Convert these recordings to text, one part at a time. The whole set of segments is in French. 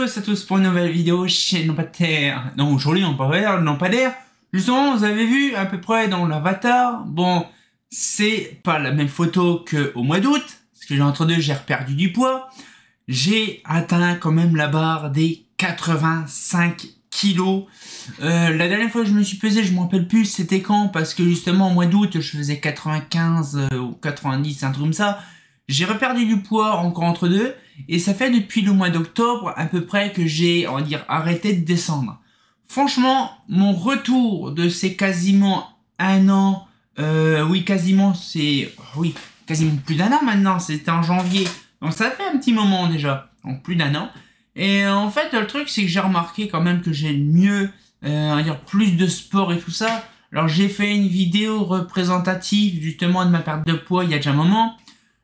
tous à tous pour une nouvelle vidéo chez Lampadaire. Non, aujourd'hui on parle de Lampadaire. Justement, vous avez vu à peu près dans l'avatar. Bon, c'est pas la même photo qu'au mois d'août, parce que entre deux j'ai perdu du poids. J'ai atteint quand même la barre des 85 kilos. La dernière fois que je me suis pesé, je me rappelle plus c'était quand, parce que justement au mois d'août je faisais 95 ou 90, un truc comme ça. J'ai reperdu du poids encore entre deux, et ça fait depuis le mois d'octobre à peu près que j'ai, on va dire, arrêté de descendre. Franchement, mon retour de ces quasiment un an, oui quasiment plus d'un an maintenant, c'était en janvier, donc ça fait un petit moment déjà, donc plus d'un an. Et en fait le truc c'est que j'ai remarqué quand même que j'ai mieux, on va dire plus de sport et tout ça. Alors j'ai fait une vidéo représentative justement de ma perte de poids il y a déjà un moment.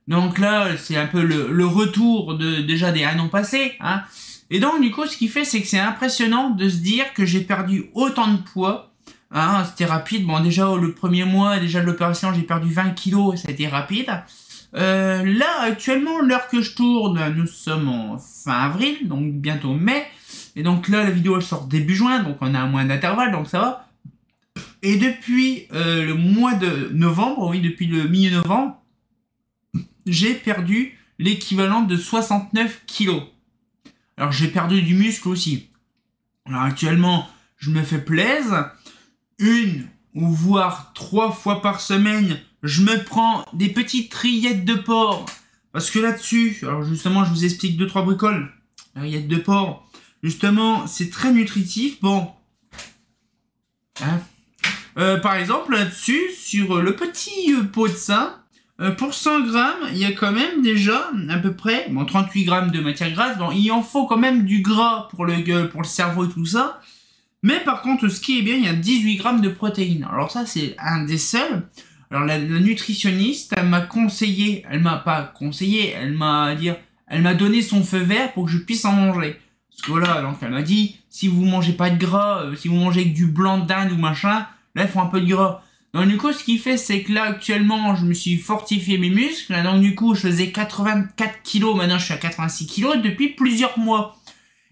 Donc là, c'est un peu le retour de déjà des un an passés, hein. Et donc du coup, ce qui fait, c'est que c'est impressionnant de se dire que j'ai perdu autant de poids, hein. C'était rapide. Bon, déjà le premier mois, déjà de l'opération, j'ai perdu 20 kilos, ça a été rapide. Là, actuellement, l'heure que je tourne, nous sommes en fin avril, donc bientôt mai. Et donc là, la vidéo elle sort début juin, donc on a un mois d'intervalle, donc ça va. Et depuis le mois de novembre, oui, depuis le milieu novembre, j'ai perdu l'équivalent de 69 kilos. Alors j'ai perdu du muscle aussi. Alors actuellement, je me fais plaisir. Une ou voire 3 fois par semaine, je me prends des petites rillettes de porc. Parce que là-dessus, alors justement, je vous explique 2-3 bricoles. La rillette de porc, justement, c'est très nutritif. Bon. Hein. Par exemple, là-dessus, sur le petit pot de sein, pour 100 grammes, il y a quand même déjà à peu près 38 grammes de matière grasse. Bon, il en faut quand même du gras pour le cerveau et tout ça. Mais par contre, ce qui est bien, il y a 18 grammes de protéines. Alors ça, c'est un des seuls. Alors la nutritionniste, elle m'a conseillé, elle m'a pas conseillé, elle m'a donné son feu vert pour que je puisse en manger. Parce que voilà, donc elle m'a dit, si vous mangez pas de gras, si vous mangez que du blanc de dinde ou machin, là, il faut un peu de gras. Donc du coup, ce qui fait, c'est que là, actuellement, je me suis fortifié mes muscles. Donc du coup, je faisais 84 kilos. Maintenant, je suis à 86 kilos depuis plusieurs mois.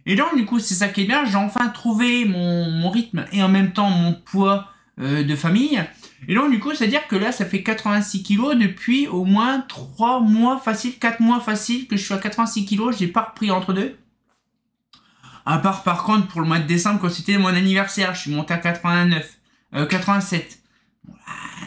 Et donc du coup, c'est ça qui est bien. J'ai enfin trouvé mon rythme et en même temps mon poids de famille. Et donc du coup, c'est-à-dire que là, ça fait 86 kilos depuis au moins 3 mois facile, 4 mois facile que je suis à 86 kilos. J'ai pas repris entre deux. À part par contre pour le mois de décembre, quand c'était mon anniversaire, je suis monté à 87.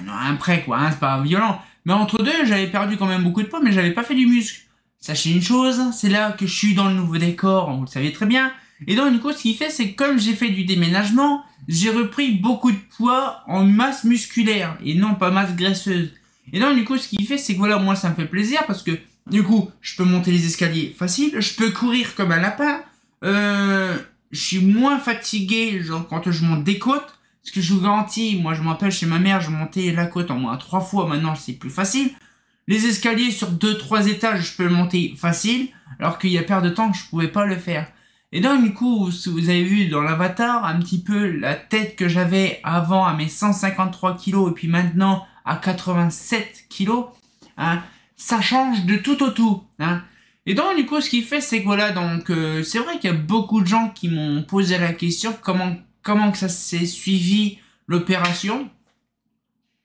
Non, après quoi, hein, c'est pas violent. Mais entre deux, j'avais perdu quand même beaucoup de poids, mais j'avais pas fait du muscle. Sachez une chose, c'est là que je suis dans le nouveau décor, vous le savez très bien. Et donc du coup, ce qui fait, c'est que comme j'ai fait du déménagement, j'ai repris beaucoup de poids en masse musculaire, et non pas masse graisseuse. Et donc du coup, ce qui fait, c'est que voilà, moi ça me fait plaisir, parce que du coup, je peux monter les escaliers facile, je peux courir comme un lapin, je suis moins fatigué, genre quand je monte des côtes. Parce que je vous garantis, moi je me rappelle chez ma mère, je montais la côte en moins 3 fois, maintenant c'est plus facile. Les escaliers sur 2-3 étages, je peux le monter facile, alors qu'il y a peur de temps que je pouvais pas le faire. Et donc du coup, vous avez vu dans l'avatar un petit peu la tête que j'avais avant à mes 153 kilos et puis maintenant à 87 kilos, hein, ça change de tout au tout, hein. Et donc du coup, ce qui fait, c'est que voilà, donc c'est vrai qu'il y a beaucoup de gens qui m'ont posé la question comment que ça s'est suivi l'opération.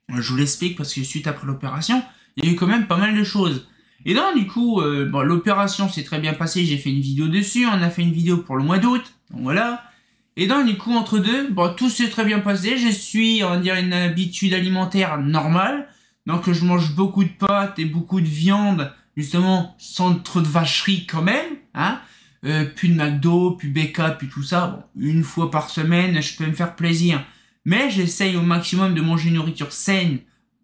Je vous l'explique parce que suite après l'opération, il y a eu quand même pas mal de choses. Et donc du coup, bon, l'opération s'est très bien passée, j'ai fait une vidéo dessus, on a fait une vidéo pour le mois d'août, donc voilà. Et donc du coup, entre deux, bon, tout s'est très bien passé, je suis, on va dire, une habitude alimentaire normale. Donc je mange beaucoup de pâtes et beaucoup de viande, justement, sans trop de vacherie quand même, hein. Puis de McDo, puis BK, puis tout ça. Bon, une fois par semaine, je peux me faire plaisir. Mais j'essaye au maximum de manger une nourriture saine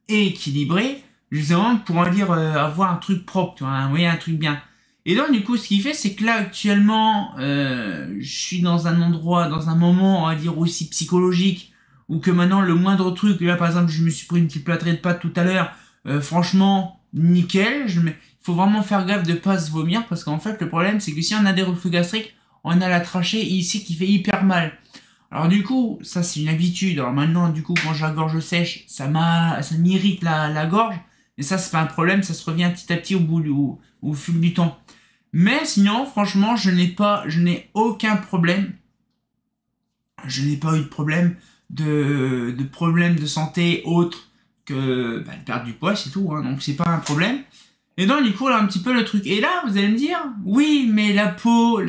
et équilibrée, justement pour en dire avoir un truc propre, tu vois, hein, oui, un truc bien. Et donc du coup, ce qui fait, c'est que là actuellement, je suis dans un endroit, dans un moment, on va dire aussi psychologique, où que maintenant le moindre truc, là par exemple, je me suis pris une petite plâtrée de pâtes tout à l'heure, franchement, nickel. Il faut vraiment faire gaffe de pas se vomir, parce qu'en fait le problème c'est que si on a des reflux gastriques, on a la trachée ici qui fait hyper mal. Alors du coup, ça c'est une habitude. Alors maintenant, du coup, quand j'ai la gorge sèche, ça m'irrite la gorge. Mais ça c'est pas un problème, ça se revient petit à petit au fil du temps. Mais sinon, franchement, je n'ai aucun problème. Je n'ai pas eu de problème de santé autre que de perdre du poids, c'est tout, hein, donc c'est pas un problème. Et donc du coup là un petit peu le truc. Et là vous allez me dire, oui mais la peau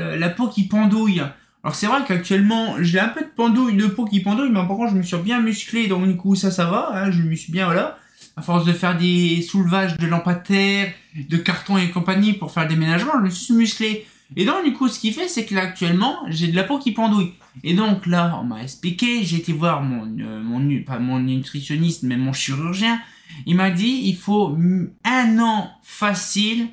qui pendouille. Alors c'est vrai qu'actuellement j'ai un peu de peau qui pendouille, mais par contre je me suis bien musclé, donc du coup ça va, hein, je me suis bien voilà. À force de faire des soulevages de lampadaires, de cartons et compagnie pour faire des ménagements, je me suis musclé. Et donc du coup ce qui fait c'est que là actuellement j'ai de la peau qui pendouille. Et donc là on m'a expliqué, j'ai été voir pas mon nutritionniste mais mon chirurgien. Il m'a dit il faut un an facile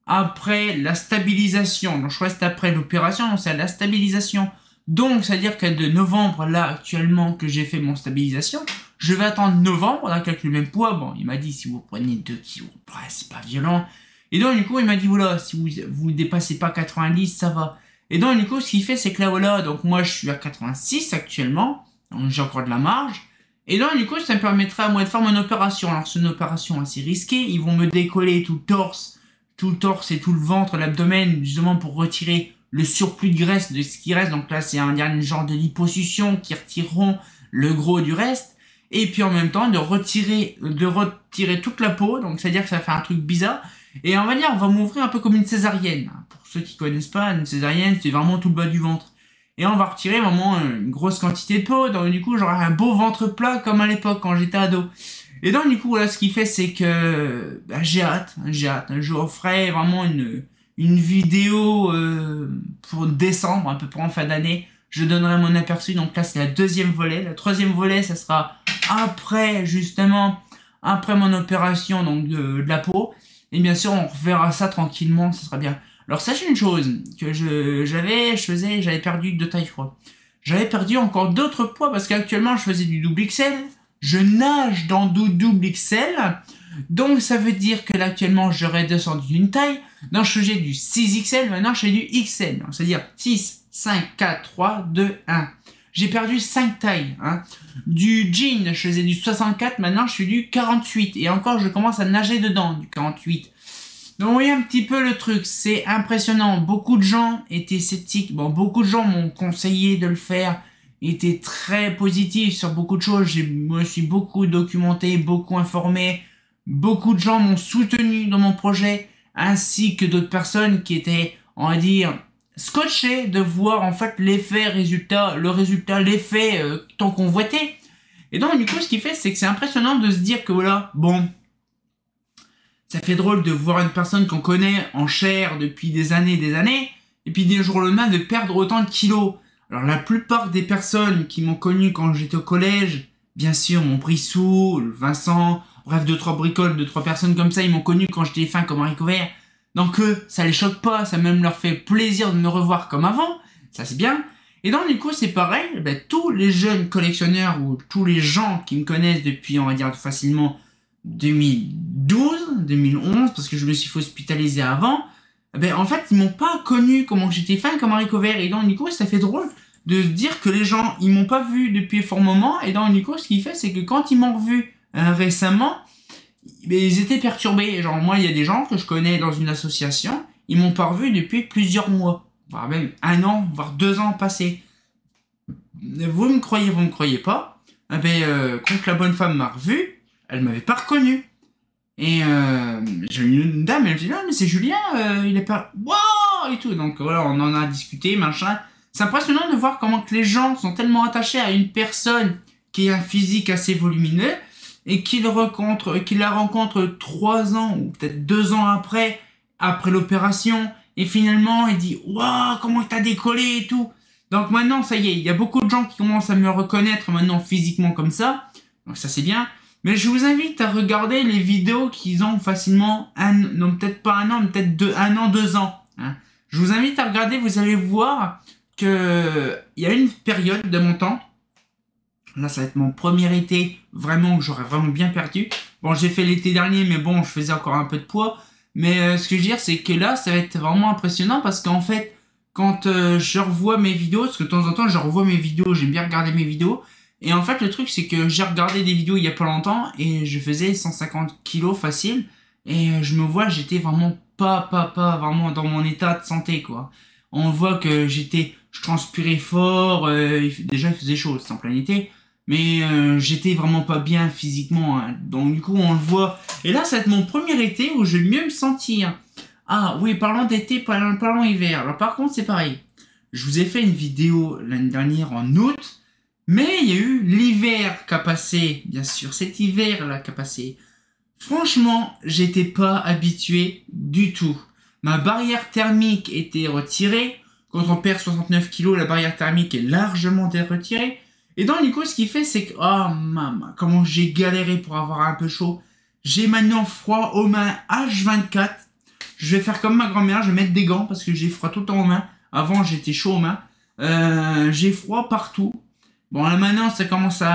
après la stabilisation. Donc je reste après l'opération, donc c'est la stabilisation. Donc c'est à dire que de novembre là actuellement que j'ai fait mon stabilisation, je vais attendre novembre là avec le même poids. Bon il m'a dit si vous prenez 2 kilos, c'est pas violent. Et donc du coup il m'a dit voilà si vous dépassez pas 90 ça va. Et donc du coup ce qu'il fait c'est que là voilà donc moi je suis à 86 actuellement, donc j'ai encore de la marge. Et donc du coup ça me permettra à moi de faire mon opération. Alors c'est une opération assez risquée, ils vont me décoller tout le torse et tout le ventre, l'abdomen justement pour retirer le surplus de graisse de ce qui reste. Donc là c'est un genre de liposuction qui retireront le gros du reste. Et puis en même temps de retirer toute la peau, donc c'est à dire que ça fait un truc bizarre. Et on va m'ouvrir un peu comme une césarienne. Pour ceux qui connaissent pas, une césarienne c'est vraiment tout le bas du ventre. Et on va retirer vraiment une grosse quantité de peau. Donc du coup, j'aurai un beau ventre plat comme à l'époque quand j'étais ado. Et donc du coup, voilà, ce qui fait, c'est que j'ai hâte. Je ferai vraiment une vidéo pour décembre, à peu près en fin d'année. Je donnerai mon aperçu. Donc là, c'est la deuxième volet. Le troisième volet, ça sera après, justement, après mon opération donc de la peau. Et bien sûr, on reverra ça tranquillement, ça sera bien. Alors sachez une chose, que j'avais perdu de taille, je crois. J'avais perdu encore d'autres poids parce qu'actuellement je faisais du double XL. Je nage dans du double XL. Donc ça veut dire que là actuellement j'aurais descendu d'une taille. Donc je faisais du 6XL, maintenant je fais du XL. C'est-à-dire 6, 5, 4, 3, 2, 1. J'ai perdu 5 tailles. Hein. Du jean, je faisais du 64, maintenant je suis du 48. Et encore je commence à nager dedans, du 48. Donc vous voyez un petit peu le truc, c'est impressionnant. Beaucoup de gens étaient sceptiques. Bon, beaucoup de gens m'ont conseillé de le faire, étaient très positifs sur beaucoup de choses. Je me suis beaucoup documenté, beaucoup informé. Beaucoup de gens m'ont soutenu dans mon projet, ainsi que d'autres personnes qui étaient, on va dire, scotchées de voir en fait l'effet, l'effet tant convoité. Et donc du coup, ce qui fait, c'est que c'est impressionnant de se dire que voilà, bon. Ça fait drôle de voir une personne qu'on connaît en chair depuis des années, et puis du jour au lendemain de perdre autant de kilos. Alors la plupart des personnes qui m'ont connu quand j'étais au collège, bien sûr, mon Brissou, Vincent, bref, 2-3 bricoles, 2-3 personnes comme ça, ils m'ont connu quand j'étais fin comme haricot vert. Donc eux, ça les choque pas, ça même leur fait plaisir de me revoir comme avant, ça c'est bien. Et donc du coup c'est pareil, tous les jeunes collectionneurs ou tous les gens qui me connaissent depuis, on va dire facilement 2012, 2011, parce que je me suis fait hospitaliser avant, en fait, ils m'ont pas connu comment j'étais fin comme haricot vert. Et donc, du coup, ça fait drôle de se dire que les gens, ils m'ont pas vu depuis un fort moment. Et donc, du coup, ce qu'il fait, c'est que quand ils m'ont revu récemment, ils étaient perturbés. Genre, moi, il y a des gens que je connais dans une association, ils m'ont pas revu depuis plusieurs mois, voire même 1 an, voire 2 ans passés. Vous me croyez pas, quand la bonne femme m'a revu, elle m'avait pas reconnu. Et j'ai eu une dame, elle me dit non mais c'est Julien, il est pas wow et tout. Donc voilà, on en a discuté, machin. C'est impressionnant de voir comment que les gens sont tellement attachés à une personne qui a un physique assez volumineux et qui la rencontre 3 ans ou peut-être 2 ans après l'opération, et finalement il dit waouh comment t'as décollé et tout. Donc maintenant ça y est, il y a beaucoup de gens qui commencent à me reconnaître maintenant physiquement comme ça. Donc ça c'est bien. Mais je vous invite à regarder les vidéos qu'ils ont facilement non peut-être pas 1 an, mais peut-être 1 an, 2 ans. Hein. Je vous invite à regarder, vous allez voir que il y a une période de mon temps. Là, ça va être mon premier été vraiment que j'aurais vraiment bien perdu. Bon, j'ai fait l'été dernier, mais bon, je faisais encore un peu de poids. Mais ce que je veux dire, c'est que là, ça va être vraiment impressionnant parce qu'en fait, quand je revois mes vidéos, parce que de temps en temps, je revois mes vidéos, j'aime bien regarder mes vidéos. Et en fait, le truc, c'est que j'ai regardé des vidéos il y a pas longtemps et je faisais 150 kilos facile. Et je me vois, j'étais vraiment pas vraiment dans mon état de santé, quoi. On voit que je transpirais fort, déjà il faisait chaud, c'est en plein été, mais j'étais vraiment pas bien physiquement, hein. Donc du coup on le voit. Et là ça va être mon premier été où je vais mieux me sentir. Ah oui, parlons d'été, parlons hiver. Alors par contre c'est pareil. Je vous ai fait une vidéo l'année dernière en août, mais il y a eu l'hiver qui a passé, bien sûr, cet hiver là qui a passé. Franchement, j'étais pas habitué du tout. Ma barrière thermique était retirée. Quand on perd 69 kilos, la barrière thermique est largement retirée. Et donc, du coup, ce qui fait, c'est que, oh, maman, comment j'ai galéré pour avoir un peu chaud. J'ai maintenant froid aux mains H24. Je vais faire comme ma grand-mère, je vais mettre des gants parce que j'ai froid tout le temps aux mains. Avant, j'étais chaud aux mains. J'ai froid partout. Bon, là maintenant,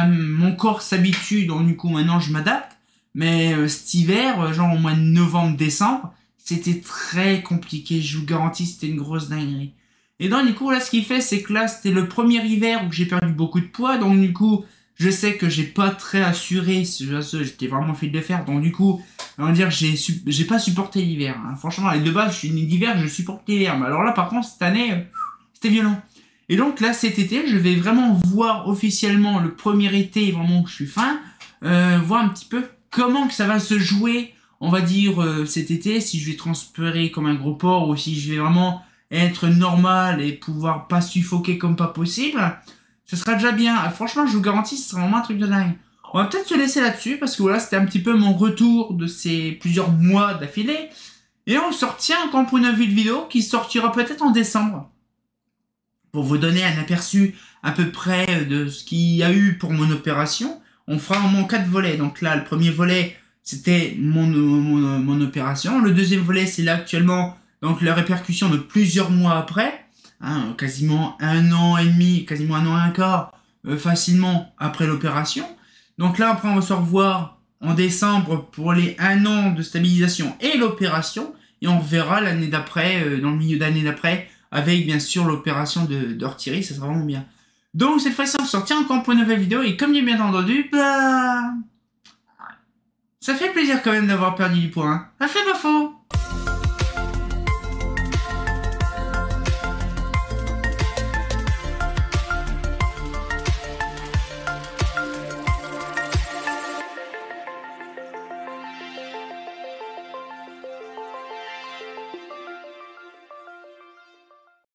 mon corps s'habitue, donc du coup, maintenant, je m'adapte. Mais cet hiver, genre au mois de novembre-décembre, c'était très compliqué. Je vous garantis, c'était une grosse dinguerie. Et donc, du coup, là, ce qu'il fait, c'est que là, c'était le premier hiver où j'ai perdu beaucoup de poids. Donc, du coup, je sais que j'ai pas très assuré. J'étais vraiment fait de fer. Donc, du coup, on va dire, j'ai pas supporté l'hiver, hein. Franchement, de base, je suis né d'hiver, je supporte l'hiver. Mais alors là, par contre, cette année, c'était violent. Et donc, là, cet été, je vais vraiment voir officiellement le premier été, vraiment, où je suis fin. Voir un petit peu comment que ça va se jouer, on va dire, cet été, si je vais transpirer comme un gros porc ou si je vais vraiment être normal et pouvoir pas suffoquer comme pas possible, ce sera déjà bien. Franchement, je vous garantis, ce sera vraiment un truc de dingue. On va peut-être se laisser là-dessus parce que voilà, c'était un petit peu mon retour de ces plusieurs mois d'affilée. Et on se retient encore pour une nouvelle vidéo qui sortira peut-être en décembre. Pour vous donner un aperçu à peu près de ce qu'il y a eu pour mon opération. On fera en 4 volets. Donc là, le premier volet, c'était mon opération. Le deuxième volet, c'est là actuellement, donc la répercussion de plusieurs mois après. Hein, quasiment 1 an et demi, quasiment 1 an et un quart, facilement après l'opération. Donc là, après, on va se revoir en décembre pour les 1 an de stabilisation et l'opération. Et on verra l'année d'après, dans le milieu d'année d'après, avec bien sûr l'opération d'orthierie, ça sera vraiment bien. Donc cette fois-ci on se retient encore pour une nouvelle vidéo et comme j'ai bien entendu, bah... ça fait plaisir quand même d'avoir perdu du poids, hein. Ça fait pas faux.